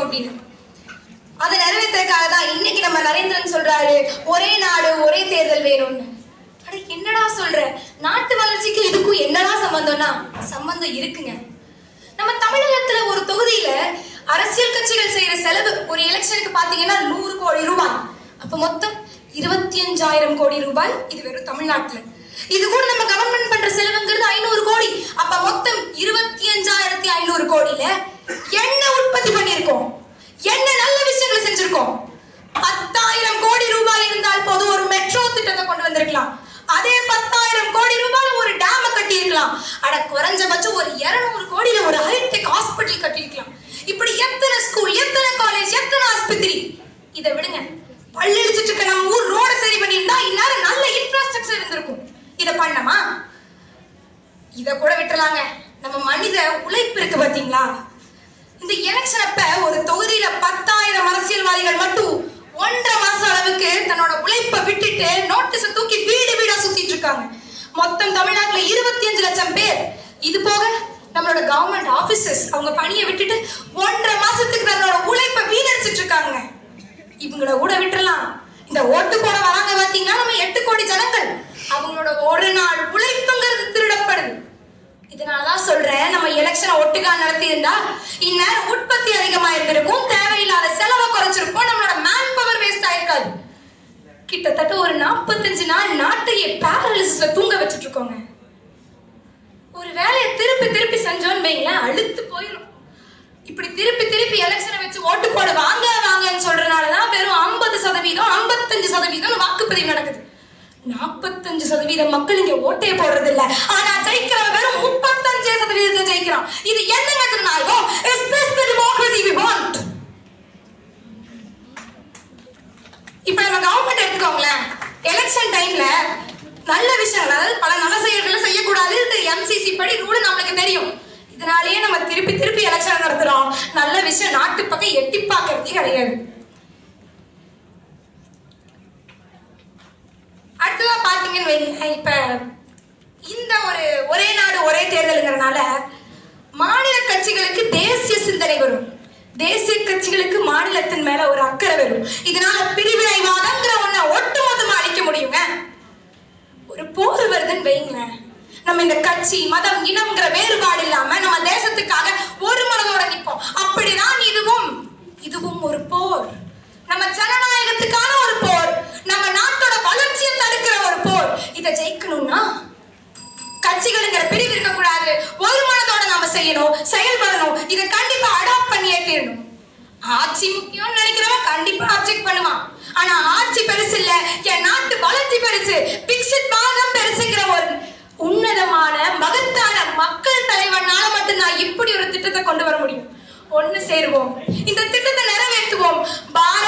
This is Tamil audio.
அப்படின்னு. அதை நிறைவேற்றதுக்காக தான் இன்னைக்கு நம்ம நரேந்திரன் சொல்றாரு ஒரே நாடு ஒரே தேர்தல் வேணும்னு. அட என்னடா சொல்ற, நாட்டு வளர்ச்சிக்கு இதுக்கும் என்னடா சம்பந்தம்னா சம்பந்தம் இருக்குங்க. நம்ம தமிழகத்துல ஒரு தொகுதியில அரசியல் கட்சிகள் செய்யற செலவு ஒரு எலெக்ஷனுக்கு பாத்தீங்கன்னா 100 கோடி ரூபாய். அப்ப மொத்தம் 25,000 கோடி ரூபாய். இது வெறும் தமிழ்நாட்டுல. இது கூட நம்ம கவர்மெண்ட் பண்ற செலவுங்கிறது 500 கோடி. அப்ப மொத்தம் 25,500 கோடியில என்ன உற்பத்தி பண்ணிருக்கோம், என்ன நல்ல விஷயங்களை செஞ்சிருக்கோம். 10,000 கோடி ரூபாய் இருந்தால் போது ஒரு மெட்ரோ திட்டத்தை கொண்டு வந்திருக்கலாம். அதே 10,000 கோடி ரூபாய் ஒரு டேம கட்டி இருக்கலாம். அட குறைஞ்சபட்சம் ஒரு 200 கோடியில ஒரு ஹைடெக் ஹாஸ்பிட்டல் கட்டி இருக்கலாம். இப்படி எத்தனை ஸ்கூல், எத்தனை காலேஜ், எத்தனை ஆஸ்பத்திரி. இதை விடுங்க, பள்ளி அடிச்சிட்டு இருக்க நம்ம ஊர் ரோட சரி பண்ணியிருந்தா இந்நேரம் நல்ல இன்ஃப்ராஸ்ட்ரக்சர் இருந்திருக்கும். இதை பண்ணமா? இதை கூட விட்டுலாங்க. நம்ம மனித உழைப்பு இருக்கு பாத்தீங்களா? இந்த எலெக்ஷன் அப்ப ஒரு தொகுதியில 10,000 அரசியல்வாதிகள் மட்டும் 1.5 மாசம் அளவுக்கு தன்னோட உழைப்பை விட்டுட்டு நோட்டீஸை தூக்கி வீடு வீடா சுத்திட்டு இருக்காங்க. மொத்தம் தமிழ்நாட்டுல 25 லட்சம் பேர். இது போக நம்மளோட கவர்மெண்ட் ஆபீசர்ஸ் அவங்க பணியை விட்டுட்டு 1.5 மாசத்துக்கு தன்னோட உழைப்பை வீணடிச்சிட்டு இருக்காங்க. இவங்கள கூட விட்டுறலாம். இந்த ஓட்டு போட வராங்க பாத்தீங்கன்னா நம்ம 8 கோடி ஜனங்கள். அவங்களோட ஒரு நாள் உழைப்புங்கிறது திருடப்படுது. இதனாலதான் சொல்றேன், நம்ம எலெக்ஷனை ஒட்டுக்கா நடத்தி இருந்தா இந்நேரம் உற்பத்தி அதிகமா இருந்திருக்கும், தேவையில்லாத செலவை குறைச்சிருக்கும், நம்மளோட மேன் பவர் வேஸ்ட் ஆயிருக்காது. கிட்டத்தட்ட ஒரு 45 நாள் நாட்டையே பேரலிசிஸ்ல தூங்க வச்சுட்டு இருக்கோங்க. ஒரு வேலையை திருப்பி திருப்பி செஞ்சோன்னு வைங்களேன், அழுத்து போயிடும். இப்படி திருப்பி திருப்பி எலெக்ஷனை வச்சு ஓட்டு போட வாங்க வாங்கன்னு சொல்றதுனாலதான் வெறும் 50%, 55% வாக்குப்பதிவு நடக்குது. 45% மக்கள் இங்க ஓட்டே போடுறது இல்ல. ஆனா ஜெயிக்கிறவன் வெறும் 35% ஜெயிக்கிறான். இது என்ன ஜனநாயகம்? Is this the democracy we want? இப்ப நம்ம கவர்மெண்ட் எடுத்துக்கோங்களேன். எலெக்ஷன் டைம்ல நல்ல விஷயங்கள், அதாவது பல நல்ல செயல்களை செய்யக்கூடாது. இது MCC படி ரூல் நம்மளுக்கு தெரியும். இதனாலேயே நம்ம திருப்பி திருப்பி எலெக்ஷன் நடத்துறோம். நல்ல விஷயம் நாட்டு பக்கம் எட்டி பார்க்கறதே கிடையாது. அடுத்ததா பாத்தீங்கன்னு வைங்க, இப்ப இந்த ஒரே நாடு ஒரே தேர்தலுங்கிறதுனால மாநில கட்சிகளுக்கு தேசிய சிந்தனை வரும், தேசிய கட்சிகளுக்கு மாநிலத்தின் மேல ஒரு அக்கறை வரும். இதனால பிரிவினைவாதங்கிற ஒண்ண ஒட்டுமொத்தமா அழிக்க முடியுங்க. ஒரு போர் வருதுன்னு வைங்களேன், நம்ம இந்த கட்சி மதம் இனம்ங்கிற வேறுபாடு இல்லாம நம்ம தேசத்துக்காக ஒரு மனதோட நிற்போம். அப்படிதான் இதுவும் ஒரு போர். நம்ம ஜனநாயகத்துக்கான ஒரு போர், நம்ம நாட்டோட வளர்ச்சியை தடுக்கிற ஒரு போர். இதை ஜெயிக்கணும்னா கட்சிகளுங்கிற பிரிவு இருக்கக்கூடாது. ஒரு மனதோட நாம செய்யணும், செயல்படணும். இதை கண்டிப்பா அடாப்ட் பண்ணியே தீரணும். ஆட்சி முக்கியம் நினைக்கிறவன் கண்டிப்பா ஆப்ஜெக்ட் பண்ணுவான். ஆனா ஆட்சி பெருசு இல்ல, என் நாட்டு வளர்ச்சி பெருசு, பிக்ஷித் பாகம் பெருசுங்கிற ஒரு உன்னதமான மகத்தான மக்கள் தலைவனால மட்டும்தான் இப்படி ஒரு திட்டத்தை கொண்டு வர முடியும். ஒண்ணு சேருவோம், இந்த திட்டத்தை நிறைவேற்றுவோம். பாரத